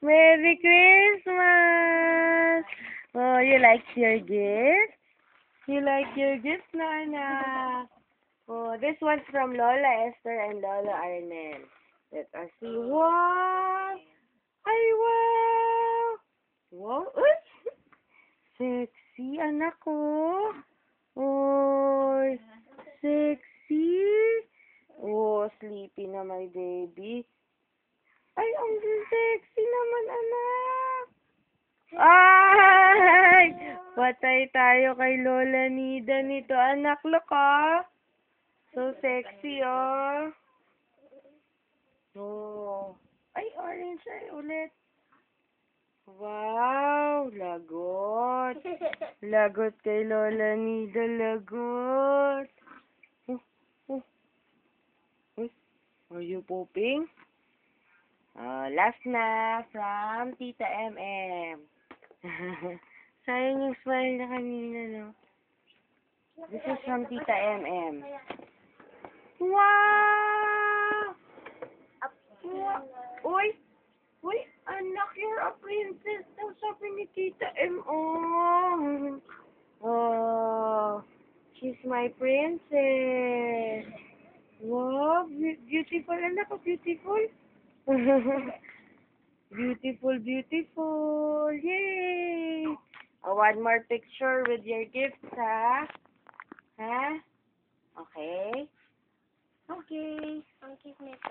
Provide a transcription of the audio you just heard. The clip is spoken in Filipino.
Merry Christmas! Oh, you like your gift? You like your gift, Nana? Oh, this one's from Lola Esther and Lola Arnel. Let us see. Wow! Ay, wow! Wow! Uy! Sexy, anak ko. Oh, sexy. Oh, sleepy na my baby. Ay, ang sexy naman, anak. Ay! Patay tayo kay Lola Nida nito. Anak, look, ah. So sexy, oh. Oh. Ay, orange ay ulit. Wow, lagot. Lagot kay Lola Nida, lagot. Oh, oh. Are you pooping? Last na from Tita MM. Sayang yung smile na kanina, no? This is from Tita MM. Wow! Uy! Uy, anak, you're a princess. Ang sabi ni Tita M. Oh, she's my princess. Wow, beautiful, anak, beautiful. Beautiful, beautiful. Yay! One more picture with your gifts, ha? Ha? Okay? Okay. Ang cute nito.